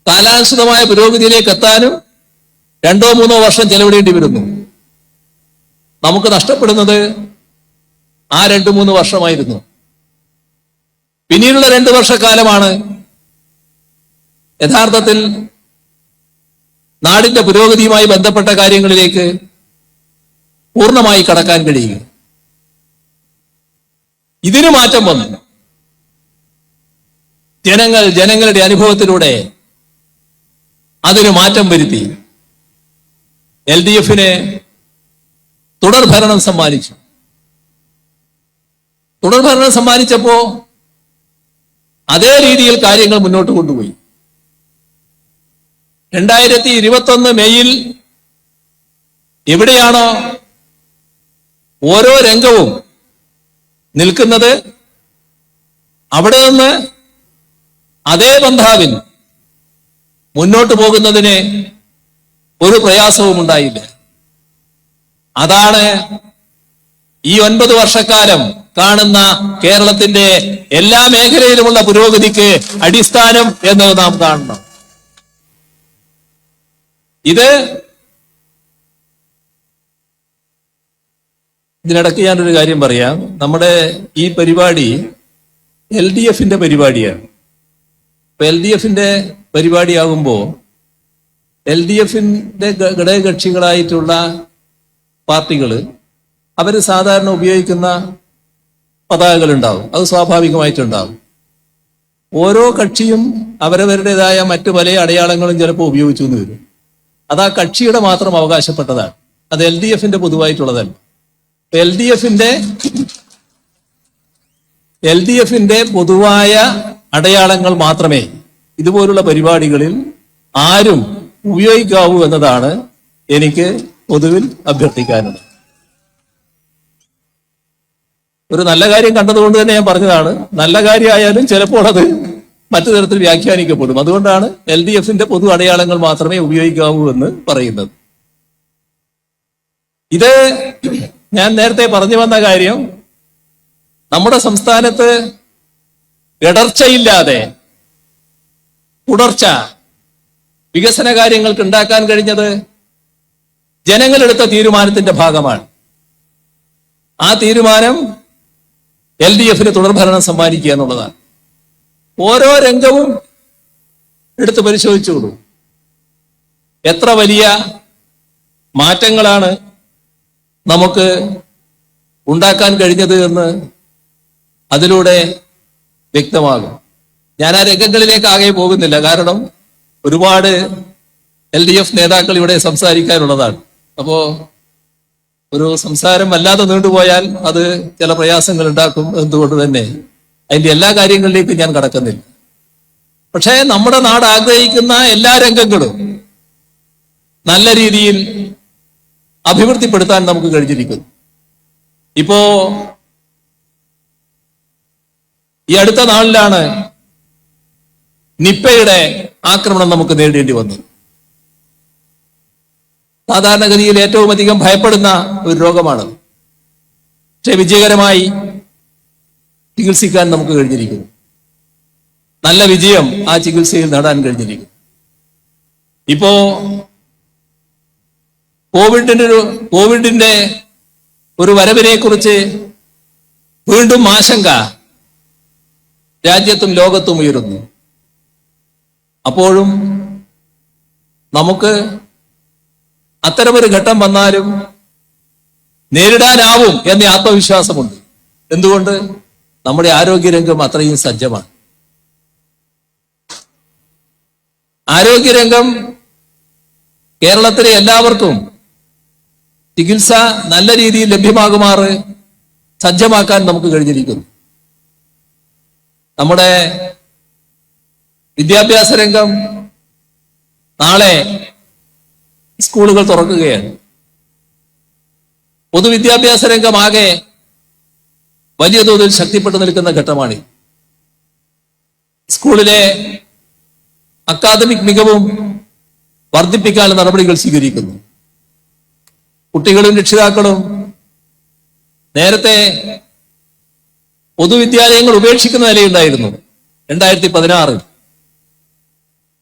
കാലാനുസൃതമായ പുരോഗതിയിലേക്ക് എത്താനും 2-3 വർഷം ചെലവിടേണ്ടി വരുന്നു. നമുക്ക് നഷ്ടപ്പെടുന്നത് ആ 2-3 വർഷമായിരുന്നു. പിന്നീടുള്ള 2 വർഷക്കാലമാണ് യഥാർത്ഥത്തിൽ നാടിന്റെ പുരോഗതിയുമായി ബന്ധപ്പെട്ട കാര്യങ്ങളിലേക്ക് പൂർണ്ണമായി കടക്കാൻ കഴിയുക. ഇതിന് മാറ്റം വന്നു. ജനങ്ങളുടെ അനുഭവത്തിലൂടെ അതിന് മാറ്റം വരുത്തി. LDF-ന് തുടർഭരണം സമ്മാനിച്ചു. തുടർഭരണം സമ്മാനിച്ചപ്പോ അതേ രീതിയിൽ കാര്യങ്ങൾ മുന്നോട്ട് കൊണ്ടുപോയി. 2021 മെയ്യിൽ എവിടെയാണോ ഓരോ രംഗവും നിൽക്കുന്നത് അവിടെ നിന്ന് അതേ ബന്ധാവിൽ മുന്നോട്ട് പോകുന്നതിന് ഒരു പ്രയാസവും ഉണ്ടായില്ല. അതാണ് ഈ 9 വർഷക്കാലം കാണുന്ന കേരളത്തിന്റെ എല്ലാ മേഖലയിലുമുള്ള പുരോഗതിക്ക് അടിസ്ഥാനം എന്നത് നാം കാണണം. ഇതിനിടയ്ക്ക് ഞാനൊരു കാര്യം പറയാം. നമ്മുടെ ഈ പരിപാടി LDF-ന്റെ പരിപാടിയാണ്. ഇപ്പൊ LDF-ന്റെ പരിപാടിയാകുമ്പോൾ LDF-ന്റെ ഘടകകക്ഷികളായിട്ടുള്ള പാർട്ടികൾ അവർ സാധാരണ ഉപയോഗിക്കുന്ന പതാകകൾ ഉണ്ടാവും. അത് സ്വാഭാവികമായിട്ടുണ്ടാവും. ഓരോ കക്ഷിയും അവരവരുടേതായ മറ്റു പല അടയാളങ്ങളും ചിലപ്പോൾ ഉപയോഗിച്ചു എന്ന് വരും. അത് ആ കക്ഷിയുടെ മാത്രം അവകാശപ്പെട്ടതാണ്. അത് LDF-ന്റെ പൊതുവായിട്ടുള്ളതല്ല. LDF-ന്റെ പൊതുവായ അടയാളങ്ങൾ മാത്രമേ ഇതുപോലുള്ള പരിപാടികളിൽ ആരും ഉപയോഗിക്കാവൂ എന്നതാണ് എനിക്ക് പൊതുവിൽ അഭ്യർത്ഥിക്കാനുള്ളത്. ഒരു നല്ല കാര്യം കണ്ടതുകൊണ്ട് തന്നെ ഞാൻ പറഞ്ഞതാണ്. നല്ല കാര്യമായാലും ചിലപ്പോൾ അത് മറ്റു തരത്തിൽ വ്യാഖ്യാനിക്കപ്പെടും. അതുകൊണ്ടാണ് LDF-ന്റെ പൊതു അടയാളങ്ങൾ മാത്രമേ ഉപയോഗിക്കാവൂ എന്ന് പറയുന്നത്. ഇത് ഞാൻ നേരത്തെ പറഞ്ഞു വന്ന കാര്യം, നമ്മുടെ സംസ്ഥാനത്ത് ഇടർച്ചയില്ലാതെ തുടർച്ച വികസന കാര്യങ്ങൾക്ക് ഉണ്ടാക്കാൻ കഴിഞ്ഞത് ജനങ്ങളെടുത്ത തീരുമാനത്തിന്റെ ഭാഗമാണ്. ആ തീരുമാനം LDF-ന് തുടർഭരണം സമ്മാനിക്കുക എന്നുള്ളതാണ്. ഓരോ രംഗവും എടുത്ത് പരിശോധിച്ചോളൂ. എത്ര വലിയ മാറ്റങ്ങളാണ് നമുക്ക് ഉണ്ടാക്കാൻ കഴിഞ്ഞത് എന്ന് അതിലൂടെ വ്യക്തമാകും. ഞാൻ ആ രംഗങ്ങളിലേക്ക് ആകെ പോകുന്നില്ല. കാരണം ഒരുപാട് LDF നേതാക്കൾ ഇവിടെ സംസാരിക്കാനുള്ളതാണ്. അപ്പോ ഒരു സംസാരം വല്ലാതെ നീണ്ടുപോയാൽ അത് ചില പ്രയാസങ്ങൾ ഉണ്ടാക്കും. എന്തുകൊണ്ട് തന്നെ അതിന്റെ എല്ലാ കാര്യങ്ങളിലേക്കും ഞാൻ കടക്കുന്നില്ല. പക്ഷേ നമ്മുടെ നാട് ആഗ്രഹിക്കുന്ന എല്ലാ രംഗങ്ങളും നല്ല രീതിയിൽ അഭിവൃദ്ധിപ്പെടുത്താൻ നമുക്ക് കഴിഞ്ഞിരിക്കുന്നു. ഇപ്പോ ഈ അടുത്ത നാളിലാണ് നിപ്പയുടെ ആക്രമണം നമുക്ക് നേരിടേണ്ടി വന്നത്. സാധാരണഗതിയിൽ ഏറ്റവും അധികം ഭയപ്പെടുന്ന ഒരു രോഗമാണ്. പക്ഷെ വിജയകരമായി ചികിത്സിക്കാൻ നമുക്ക് കഴിഞ്ഞിരിക്കുന്നു. നല്ല വിജയം ആ ചികിത്സയിൽ നേടാൻ കഴിഞ്ഞിരിക്കുന്നു. ഇപ്പോ കോവിഡിന്റെ ഒരു വരവിനെ കുറിച്ച് വീണ്ടും ആശങ്ക രാജ്യത്തും ലോകത്തും ഉയരുന്നു. അപ്പോഴും നമുക്ക് അത്തരമൊരു ഘട്ടം വന്നാലും നേരിടാനാവും എന്ന ആത്മവിശ്വാസമുണ്ട്. എന്തുകൊണ്ട്? നമ്മുടെ ആരോഗ്യരംഗം അത്രയും സജ്ജമാണ്. ആരോഗ്യരംഗം കേരളത്തിലെ എല്ലാവർക്കും ചികിത്സ നല്ല രീതിയിൽ ലഭ്യമാകുമാറ് സജ്ജമാക്കാൻ നമുക്ക് കഴിഞ്ഞിരിക്കുന്നു. നമ്മുടെ വിദ്യാഭ്യാസ രംഗം നാളെ സ്കൂളുകൾ തുറക്കുകയാണ്. പൊതുവിദ്യാഭ്യാസ രംഗം ആകെ വലിയ തോതിൽ ശക്തിപ്പെട്ടു നിൽക്കുന്ന ഘട്ടമാണ്. സ്കൂളിലെ അക്കാദമിക് മികവും വർദ്ധിപ്പിക്കാനുള്ള നടപടികൾ സ്വീകരിക്കുന്നു. കുട്ടികളും രക്ഷിതാക്കളും നേരത്തെ പൊതുവിദ്യാലയങ്ങൾ ഉപേക്ഷിക്കുന്ന നിലയുണ്ടായിരുന്നു. 2016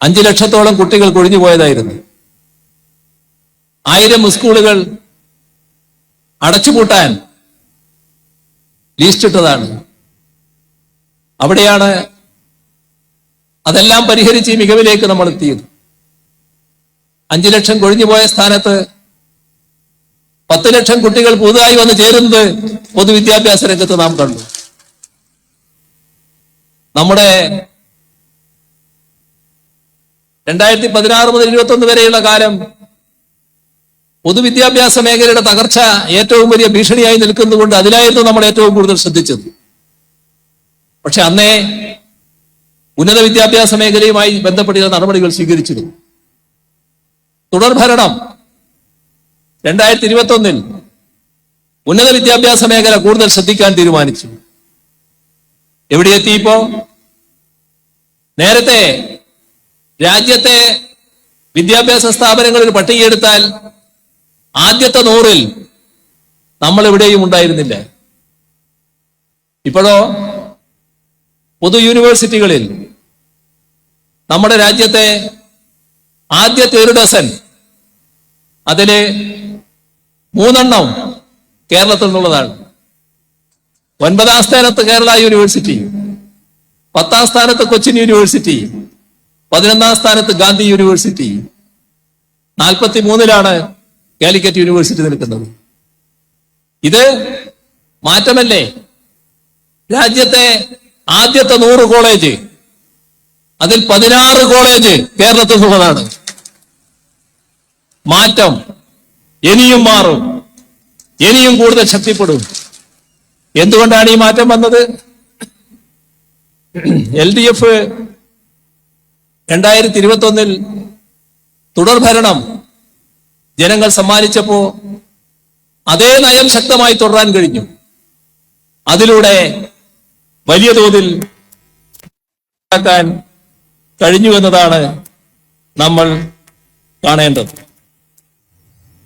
5 ലക്ഷത്തോളം കുട്ടികൾ കൊഴിഞ്ഞു പോയതായിരുന്നു. 1000 സ്കൂളുകൾ അടച്ചുപൂട്ടാൻ ലിസ്റ്റിട്ടതാണ്. അവിടെയാണ് അതെല്ലാം പരിഹരിച്ച് ഈ മികവിലേക്ക് നമ്മൾ എത്തിയത്. 5 ലക്ഷം കൊഴിഞ്ഞുപോയ സ്ഥാനത്ത് 10 ലക്ഷം കുട്ടികൾ പുതുതായി വന്ന് ചേരുന്നത് പൊതുവിദ്യാഭ്യാസ രംഗത്ത് നാം കണ്ടു. നമ്മുടെ 2016 മുതൽ 2021 വരെയുള്ള കാലം പൊതുവിദ്യാഭ്യാസ മേഖലയുടെ തകർച്ച ഏറ്റവും വലിയ ഭീഷണിയായി നിൽക്കുന്നതുകൊണ്ട് അതിലായിരുന്നു നമ്മൾ ഏറ്റവും കൂടുതൽ ശ്രദ്ധിച്ചത്. പക്ഷെ അന്നേ ഉന്നത വിദ്യാഭ്യാസ മേഖലയുമായി ബന്ധപ്പെട്ട നടപടികൾ സ്വീകരിച്ചിരുന്നു. തുടർഭരണം 2021 ഉന്നത വിദ്യാഭ്യാസ മേഖല കൂടുതൽ ശ്രദ്ധിക്കാൻ തീരുമാനിച്ചു. എവിടെയെത്തിയിപ്പോ? നേരത്തെ രാജ്യത്തെ വിദ്യാഭ്യാസ സ്ഥാപനങ്ങളിൽ പട്ടികയെടുത്താൽ ആദ്യത്തെ 100-ൽ നമ്മൾ എവിടെയും ഉണ്ടായിരുന്നില്ല. ഇപ്പോഴോ പൊതു യൂണിവേഴ്സിറ്റികളിൽ നമ്മുടെ രാജ്യത്തെ ആദ്യത്തെ 1 ഡസൻ, അതില് 3 കേരളത്തിൽ നിന്നുള്ളതാണ്. 9ാം സ്ഥാനത്ത് കേരള യൂണിവേഴ്സിറ്റി, 10ാം സ്ഥാനത്ത് കൊച്ചിൻ യൂണിവേഴ്സിറ്റി, 11ാം സ്ഥാനത്ത് ഗാന്ധി യൂണിവേഴ്സിറ്റി, 43-ലാണ് കാലിക്കറ്റ് യൂണിവേഴ്സിറ്റി നിൽക്കുന്നത്. ഇത് മാറ്റമല്ലേ? രാജ്യത്തെ ആദ്യത്തെ 100 കോളേജ്, അതിൽ 16 കോളേജ് കേരളത്തിൽ നിന്നുള്ളതാണ്. മാറ്റം ഇനിയും മാറും, ഇനിയും കൂടുതൽ ശക്തിപ്പെടും. എന്തുകൊണ്ടാണ് ഈ മാറ്റം വന്നത്? LDF 2021 തുടർഭരണം ജനങ്ങൾ സമ്മാനിച്ചപ്പോ അതേ നയം ശക്തമായി തുടരാൻ കഴിഞ്ഞു. അതിലൂടെ വലിയ തോതിൽ കഴിഞ്ഞു എന്നതാണ് നമ്മൾ കാണേണ്ടത്.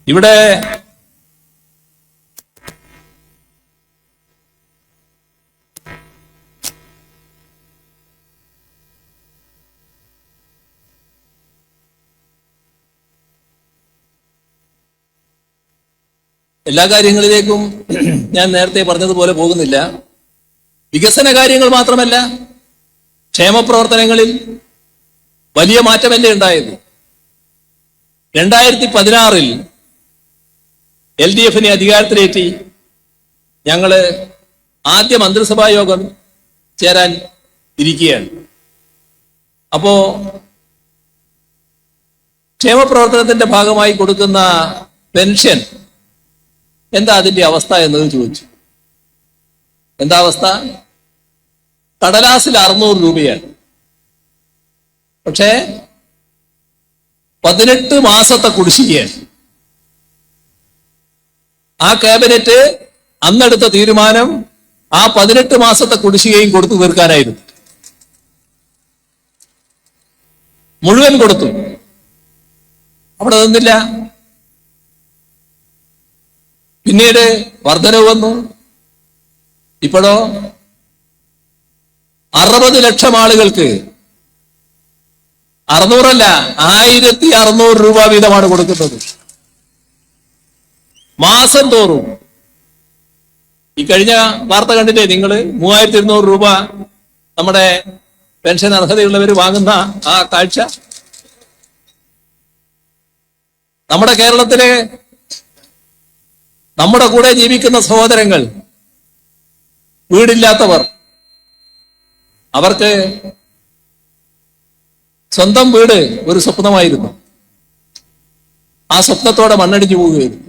ഇവിടെ എല്ലാ കാര്യങ്ങളിലേക്കും ഞാൻ നേരത്തെ പറഞ്ഞതുപോലെ പോകുന്നില്ല. വികസന കാര്യങ്ങൾ മാത്രമല്ല, ക്ഷേമപ്രവർത്തനങ്ങളിൽ വലിയ മാറ്റമല്ലേ ഉണ്ടായത്. 2016-ൽ LDF-നെ അധികാരത്തിലേറ്റി ഞങ്ങള് ആദ്യ മന്ത്രിസഭാ യോഗം ചേരാൻ ഇരിക്കുകയാണ്. അപ്പോ ക്ഷേമപ്രവർത്തനത്തിന്റെ ഭാഗമായി കൊടുക്കുന്ന പെൻഷൻ എന്താ അതിന്റെ അവസ്ഥ എന്നത് ചോദിച്ചു. എന്താ അവസ്ഥ? കടലാസിൽ 600 രൂപയാണ്. പക്ഷേ 18 മാസത്തെ കുടിശ്ശികയാണ്. ആ ക്യാബിനറ്റ് അന്നെടുത്ത തീരുമാനം ആ 18 മാസത്തെ കുടിശ്ശികയും കൊടുത്തു തീർക്കാനായിരുന്നു. മുഴുവൻ കൊടുത്തു. അവിടെ നിന്നില്ല. പിന്നീട് വർധനവ് വന്നു. ഇപ്പോഴോ 60 ലക്ഷം ആളുകൾക്ക് 600 അല്ല 1600 രൂപ വീതമാണ് കൊടുക്കുന്നത് മാസം തോറും. ഈ കഴിഞ്ഞ വാർത്ത കണ്ടില്ലേ നിങ്ങൾ? 3200 രൂപ നമ്മുടെ പെൻഷൻ അർഹതയുള്ളവർ വാങ്ങുന്ന ആ കാഴ്ച. നമ്മുടെ കേരളത്തിലെ നമ്മുടെ കൂടെ ജീവിക്കുന്ന സഹോദരങ്ങൾ, വീടില്ലാത്തവർ, അവർക്ക് സ്വന്തം വീട് ഒരു സ്വപ്നമായിരുന്നു. ആ സ്വപ്നത്തോടെ മണ്ണടിഞ്ഞു പോവുകയായിരുന്നു.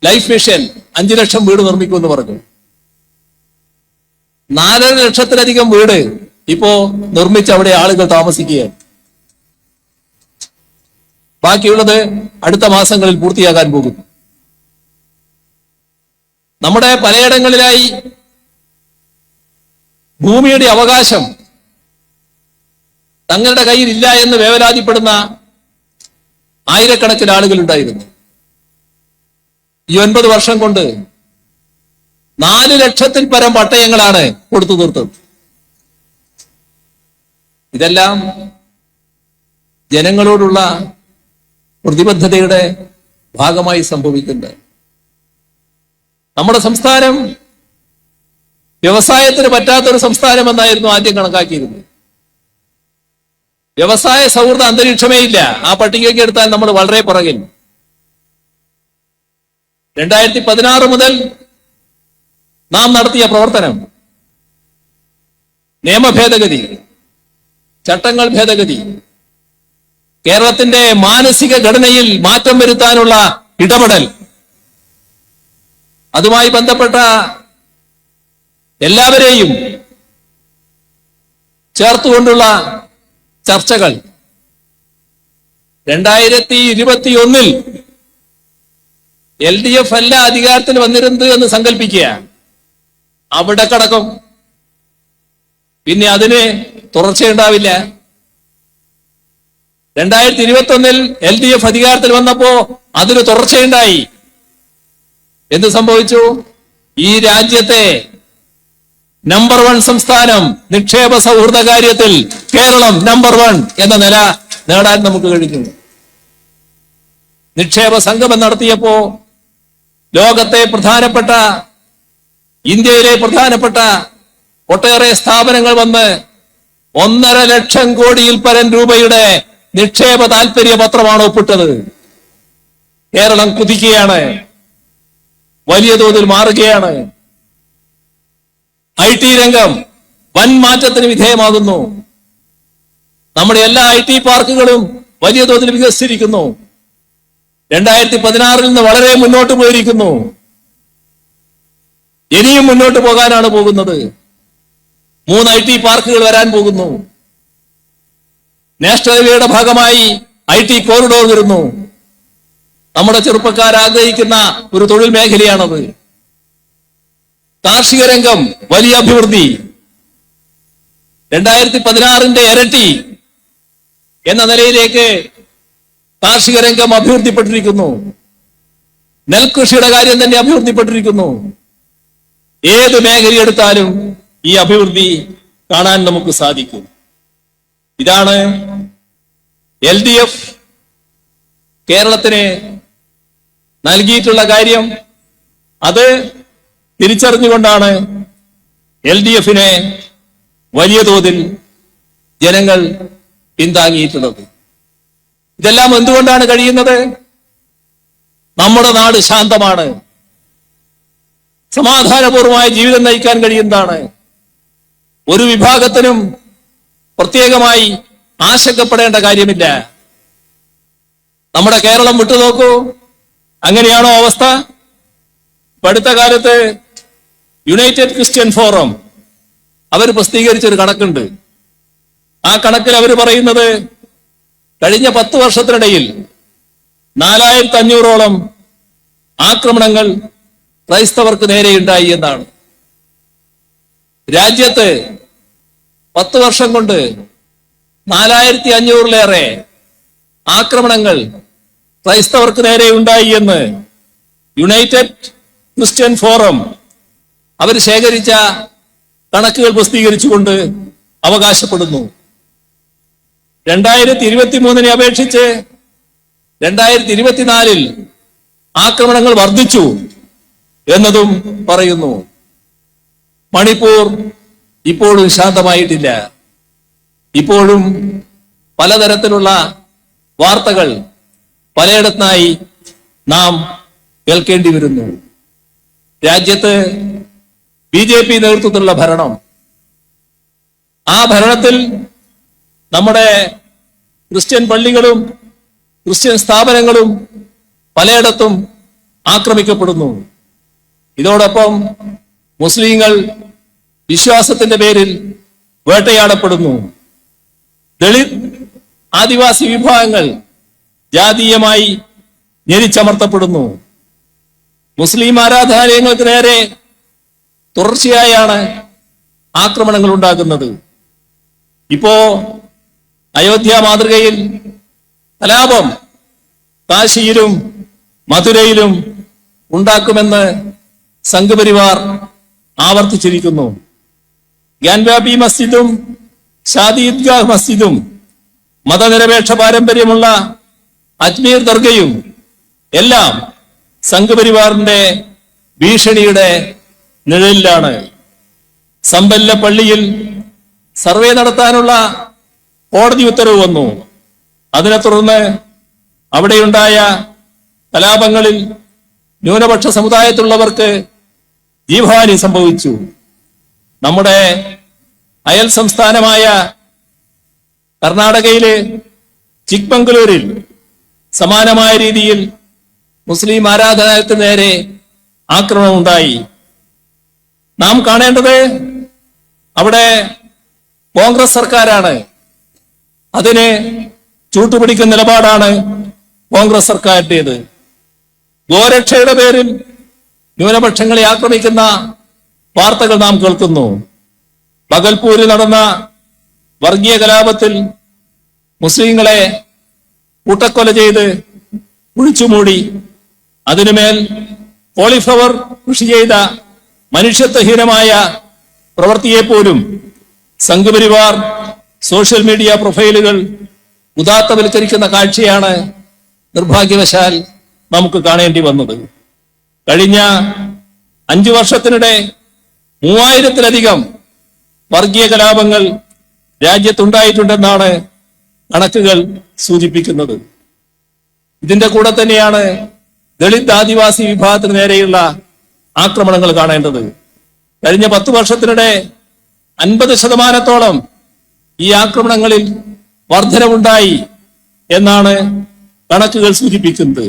ലൈഫ് മിഷൻ 5 ലക്ഷം വീട് നിർമ്മിക്കുമെന്ന് പറഞ്ഞു. 4.5 ലക്ഷത്തിലധികം വീട് ഇപ്പോ നിർമ്മിച്ച് അവിടെ ആളുകൾ താമസിക്കുകയാണ്. ബാക്കിയുള്ളത് അടുത്ത മാസങ്ങളിൽ പൂർത്തിയാകാൻ പോകുന്നു. നമ്മുടെ പലയിടങ്ങളിലായി ഭൂമിയുടെ അവകാശം തങ്ങളുടെ കയ്യിൽ ഇല്ല എന്ന് വേവലാതിപ്പെടുന്ന ആയിരക്കണക്കിന് ആളുകൾ ഉണ്ടായിരുന്നു. ഈ 9 വർഷം കൊണ്ട് 4 ലക്ഷത്തിൽ പരം പട്ടയങ്ങളാണ് കൊടുത്തു തീർത്തത്. ഇതെല്ലാം ജനങ്ങളോടുള്ള പ്രതിബദ്ധതയുടെ ഭാഗമായി സംഭവിക്കുന്നുണ്ട്. നമ്മുടെ സംസ്ഥാനം വ്യവസായത്തിന് പറ്റാത്തൊരു സംസ്ഥാനം എന്നായിരുന്നു ആദ്യം കണക്കാക്കിയിരുന്നത്. വ്യവസായ സൗഹൃദ അന്തരീക്ഷമേ ഇല്ല. ആ പട്ടികയ്ക്ക് എടുത്താൽ നമ്മൾ വളരെ പുറകിൽ. 2016 മുതൽ നാം നടത്തിയ പ്രവർത്തനം, നിയമ ഭേദഗതി, ചട്ടങ്ങൾ ഭേദഗതി, കേരളത്തിന്റെ മാനസിക ഘടനയിൽ മാറ്റം വരുത്താനുള്ള ഇടപെടൽ, അതുമായി ബന്ധപ്പെട്ട എല്ലാവരെയും ചേർത്തുകൊണ്ടുള്ള ചർച്ചകൾ 2021 LDF അല്ല അധികാരത്തിൽ വന്നിരുന്നത് എന്ന് സങ്കല്പിക്കുക. അവിടെ കടക്കും. പിന്നെ അതിന് തുടർച്ചയുണ്ടാവില്ല. 2021 LDF അധികാരത്തിൽ വന്നപ്പോ അതിന് തുടർച്ചയുണ്ടായി. എന്ത് സംഭവിച്ചു? ഈ രാജ്യത്തെ നമ്പർ 1 സംസ്ഥാനം നിക്ഷേപ സൗഹൃദ കാര്യത്തിൽ കേരളം നമ്പർ 1 എന്ന നില നേടാൻ നമുക്ക് കഴിഞ്ഞു. നിക്ഷേപ സംഗമം നടത്തിയപ്പോ ലോകത്തെ പ്രധാനപ്പെട്ട, ഇന്ത്യയിലെ പ്രധാനപ്പെട്ട ഒട്ടേറെ സ്ഥാപനങ്ങൾ വന്ന് 1.5 ലക്ഷം കോടിയിൽ പരം രൂപയുടെ നിക്ഷേപ താൽപര്യ പത്രമാണ് ഒപ്പിട്ടത്. കേരളം കുതിക്കുകയാണ്, വലിയ തോതിൽ മാറുകയാണ്. IT രംഗം വൻ മാറ്റത്തിന് വിധേയമാകുന്നു. നമ്മുടെ എല്ലാ IT പാർക്കുകളും വലിയ തോതിൽ വികസിച്ചിരിക്കുന്നു. 2016 നിന്ന് വളരെ മുന്നോട്ട് പോയിരിക്കുന്നു. ഇനിയും മുന്നോട്ട് പോകാനാണ് പോകുന്നത്. 3 IT പാർക്കുകൾ വരാൻ പോകുന്നു. നാഷണൽ ഹൈവേയുടെ ഭാഗമായി IT കോറിഡോർ വരുന്നു. നമ്മുടെ ചെറുപ്പക്കാർ ആഗ്രഹിക്കുന്ന ഒരു തൊഴിൽ മേഖലയാണത്. കാർഷിക രംഗം വലിയ അഭിവൃദ്ധി. 2016 ഇരട്ടി എന്ന നിലയിലേക്ക് കാർഷിക രംഗം അഭിവൃദ്ധിപ്പെട്ടിരിക്കുന്നു. നെൽകൃഷിയുടെ കാര്യം തന്നെ അഭിവൃദ്ധിപ്പെട്ടിരിക്കുന്നു. ഏത് മേഖല എടുത്താലും ഈ അഭിവൃദ്ധി കാണാൻ നമുക്ക് സാധിക്കും. ഇതാണ് LDF കേരളത്തിന് നൽകിയിട്ടുള്ള കാര്യം. അത് തിരിച്ചറിഞ്ഞുകൊണ്ടാണ് LDFനെ വലിയ തോതിൽ ജനങ്ങൾ പിന്താങ്ങിയിട്ടുള്ളത്. ഇതെല്ലാം എന്തുകൊണ്ടാണ് കഴിയുന്നത്? നമ്മുടെ നാട് ശാന്തമാണ്, സമാധാനപൂർവമായ ജീവിതം നയിക്കാൻ കഴിയുന്നതാണ്. ഒരു വിഭാഗത്തിനും പ്രത്യേകമായി ആശങ്കപ്പെടേണ്ട കാര്യമില്ല. നമ്മുടെ കേരളം വിട്ടുനോക്കൂ, അങ്ങനെയാണോ അവസ്ഥ? അടുത്ത കാലത്ത് യുണൈറ്റഡ് ക്രിസ്ത്യൻ ഫോറം അവർ പ്രസിദ്ധീകരിച്ചൊരു കണക്കുണ്ട്. ആ കണക്കിൽ അവർ പറയുന്നത് കഴിഞ്ഞ 10 വർഷത്തിനിടയിൽ 4500ഓളം ആക്രമണങ്ങൾ ക്രൈസ്തവർക്ക് നേരെയുണ്ടായി എന്നാണ്. രാജ്യത്ത് 10 വർഷം കൊണ്ട് 4500-ലേറെ ആക്രമണങ്ങൾ ക്രൈസ്തവർക്ക് നേരെ ഉണ്ടായി എന്ന് യുണൈറ്റഡ് ക്രിസ്ത്യൻ ഫോറം അവർ ശേഖരിച്ച കണക്കുകൾ പ്രസിദ്ധീകരിച്ചുകൊണ്ട് അവകാശപ്പെടുന്നു. 2023 അപേക്ഷിച്ച് 2024 ആക്രമണങ്ങൾ വർദ്ധിച്ചു എന്നതും പറയുന്നു. മണിപ്പൂർ, ഇപ്പോഴും ശാന്തമായിട്ടില്ല. ഇപ്പോഴും പലതരത്തിലുള്ള വാർത്തകൾ പലയിടത്തായി നാം കേൾക്കേണ്ടി വരുന്നു. രാജ്യത്ത് BJP നേതൃത്വത്തിലുള്ള ഭരണം, ആ ഭരണത്തിൽ നമ്മുടെ ക്രിസ്ത്യൻ പള്ളികളും ക്രിസ്ത്യൻ സ്ഥാപനങ്ങളും പലയിടത്തും ആക്രമിക്കപ്പെടുന്നു. ഇതോടൊപ്പം മുസ്ലിങ്ങൾ വിശ്വാസത്തിന്റെ പേരിൽ വേട്ടയാടപ്പെടുന്നു. ദളിത് ആദിവാസി വിഭാഗങ്ങൾ ജാതീയമായി ഞെരിച്ചമർത്തപ്പെടുന്നു. മുസ്ലിം ആരാധനാലയങ്ങൾക്ക് നേരെ തുടർച്ചയായാണ് ആക്രമണങ്ങൾ ഉണ്ടാകുന്നത്. ഇപ്പോ അയോധ്യ മാതൃകയിൽ കലാപം കാശിയിലും മധുരയിലും ഉണ്ടാക്കുമെന്ന് സംഘപരിവാർ ആവർത്തിച്ചിരിക്കുന്നു. ഗ്യാൻവാപി മസ്ജിദും ഷാദി ഈദ്ഗാഹ് മസ്ജിദും മതനിരപേക്ഷ പാരമ്പര്യമുള്ള അജ്മീർ ദർഗയും എല്ലാം സംഘപരിവാറിന്റെ ഭീഷണിയുടെ നിഴലിലാണ്. സമ്പല്ല പള്ളിയിൽ സർവേ നടത്താനുള്ള കോടതി ഉത്തരവ് വന്നു. അതിനെ തുടർന്ന് അവിടെയുണ്ടായ കലാപങ്ങളിൽ ന്യൂനപക്ഷ സമുദായത്തിലുള്ളവർക്ക് ജീവഹാനി സംഭവിച്ചു. നമ്മുടെ അയൽ സംസ്ഥാനമായ കർണാടകയിലെ ചിക്മംഗളൂരിൽ സമാനമായ രീതിയിൽ മുസ്ലിം ആരാധനാലയത്തിന് നേരെ ആക്രമണം ഉണ്ടായി. നാം കാണേണ്ടത് അവിടെ കോൺഗ്രസ് സർക്കാരാണ്. അതിന് ചൂട്ടുപിടിക്കുന്ന നിലപാടാണ് കോൺഗ്രസ് സർക്കാരിൻ്റെത്. ഗോരക്ഷയുടെ പേരിൽ ന്യൂനപക്ഷങ്ങളെ ആക്രമിക്കുന്ന വാർത്തകൾ നാം കേൾക്കുന്നു. ബഗൽപൂരിൽ നടന്ന വർഗീയ കലാപത്തിൽ മുസ്ലിങ്ങളെ കൂട്ടക്കൊല ചെയ്ത് കുഴിച്ചുമൂടി അതിനുമേൽ കോളിഫ്ലവർ കൃഷി ചെയ്ത മനുഷ്യത്വഹീനമായ പ്രവൃത്തിയെപ്പോലും സംഘപരിവാർ സോഷ്യൽ മീഡിയ പ്രൊഫൈലുകൾ ഉദാത്തവൽക്കരിക്കുന്ന കാഴ്ചയാണ് നിർഭാഗ്യവശാൽ നമുക്ക് കാണേണ്ടി വന്നത്. കഴിഞ്ഞ 5 വർഷത്തിനിടെ 3000-ത്തിലധികം വർഗീയ കലാപങ്ങൾ രാജ്യത്തുണ്ടായിട്ടുണ്ടെന്നാണ് കണക്കുകൾ സൂചിപ്പിക്കുന്നത്. ഇതിന്റെ കൂടെ തന്നെയാണ് ദളിത് ആദിവാസി വിഭാഗത്തിന് നേരെയുള്ള ആക്രമണങ്ങൾ കാണേണ്ടത്. കഴിഞ്ഞ 10 വർഷത്തിനിടെ 50% ഈ ആക്രമണങ്ങളിൽ വർധനവുണ്ടായി എന്നാണ് കണക്കുകൾ സൂചിപ്പിക്കുന്നത്.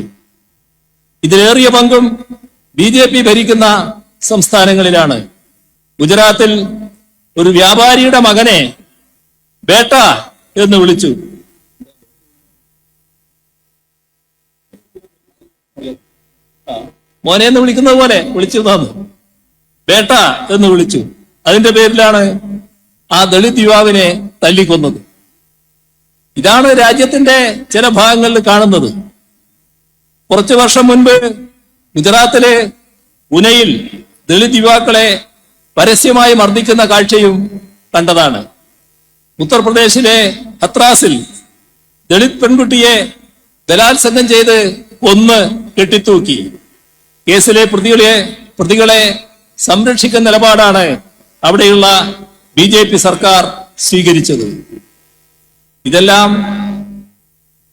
ഇതിലേറിയ പങ്കും BJP ഭരിക്കുന്ന സംസ്ഥാനങ്ങളിലാണ്. ഗുജറാത്തിൽ ഒരു വ്യാപാരിയുടെ മകനെ ബേട്ട എന്ന് വിളിച്ചു. മോനെ എന്ന് വിളിക്കുന്നത് പോലെ വിളിച്ചു തന്നു. ബേട്ട എന്ന് വിളിച്ചു. അതിന്റെ പേരിലാണ് ആ ദളിത് യുവാവിനെ തല്ലിക്കൊന്നത്. ഇതാണ് രാജ്യത്തിന്റെ ചില ഭാഗങ്ങളിൽ കാണുന്നത്. കുറച്ചു വർഷം മുൻപ് ഗുജറാത്തിലെ പുനെയിൽ ദളിത് യുവാക്കളെ പരസ്യമായി മർദ്ദിക്കുന്ന കാഴ്ചയും കണ്ടതാണ്. ഉത്തർപ്രദേശിലെ ഹത്രാസിൽ ദളിത് പെൺകുട്ടിയെ ബലാത്സംഗം ചെയ്ത് കൊന്ന് കെട്ടിത്തൂക്കി. കേസിലെ പ്രതികളെ സംരക്ഷിക്കുന്ന നിലപാടാണ് അവിടെയുള്ള BJP സർക്കാർ സ്വീകരിച്ചത്. ഇതെല്ലാം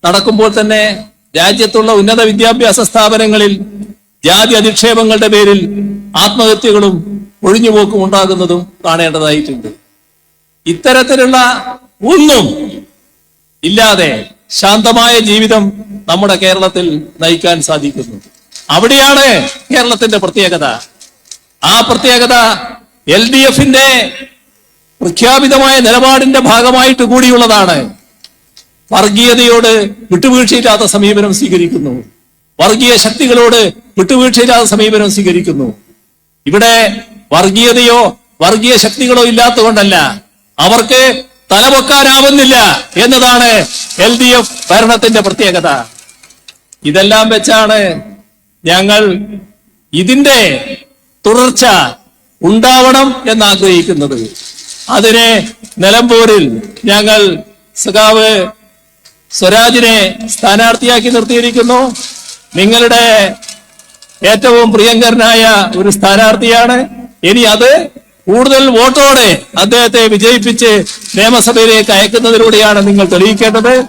നടക്കുമ്പോൾ തന്നെ രാജ്യത്തുള്ള ഉന്നത വിദ്യാഭ്യാസ സ്ഥാപനങ്ങളിൽ ജാതി അധിക്ഷേപങ്ങളുടെ പേരിൽ ആത്മഹത്യകളും ഒഴിഞ്ഞുപോക്കും ഉണ്ടാകുന്നതും കാണേണ്ടതായിട്ടുണ്ട്. ഇത്തരത്തിലുള്ള ഒന്നും ഇല്ലാതെ ശാന്തമായ ജീവിതം നമ്മുടെ കേരളത്തിൽ നയിക്കാൻ സാധിക്കുന്നു. അവിടെയാണ് കേരളത്തിന്റെ പ്രത്യേകത. ആ പ്രത്യേകത LDFന്റെ പ്രഖ്യാപിതമായ നിലപാടിന്റെ ഭാഗമായിട്ട് കൂടിയുള്ളതാണ്. വർഗീയതയോട് വിട്ടുവീഴ്ചയില്ലാത്ത സമീപനം സ്വീകരിക്കുന്നു. വർഗീയ ശക്തികളോട് വിട്ടുവീഴ്ചയില്ലാത്ത സമീപനം സ്വീകരിക്കുന്നു. ഇവിടെ വർഗീയതയോ വർഗീയ ശക്തികളോ ഇല്ലാത്തതുകൊണ്ടല്ല, അവർക്ക് തലപൊക്കാനാവുന്നില്ല എന്നതാണ് LDF ഭരണത്തിന്റെ പ്രത്യേകത. ഇതെല്ലാം വെച്ചാണ് ഞങ്ങൾ ഇതിന്റെ തുടർച്ച ഉണ്ടാവണം എന്നാഗ്രഹിക്കുന്നത്. അതിനെ നിലമ്പൂരിൽ ഞങ്ങൾ സഖാവ് സ്വരാജിനെ സ്ഥാനാർത്ഥിയാക്കി നിർത്തിയിരിക്കുന്നു. നിങ്ങളുടെ ഏറ്റവും പ്രിയങ്കരനായ ഒരു സ്ഥാനാർത്ഥിയാണ്. ഇനി അത് കൂടുതൽ വോട്ടോടെ അദ്ദേഹത്തെ വിജയിപ്പിച്ച് നിയമസഭയിലേക്ക് അയക്കുന്നതിലൂടെയാണ് നിങ്ങൾ തെളിയിക്കേണ്ടത്.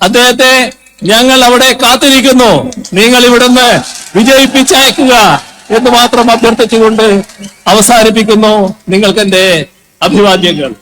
അദ്ദേഹത്തെ ഞങ്ങൾ അവിടെ കാത്തിരിക്കുന്നു. നിങ്ങൾ ഇവിടുന്ന് വിജയിപ്പിച്ചയക്കുക എന്ന് മാത്രം അഭ്യർത്ഥിച്ചുകൊണ്ട് അവസാനിപ്പിക്കുന്നു. നിങ്ങൾക്ക് എന്റെ അഭിവാദ്യങ്ങൾ.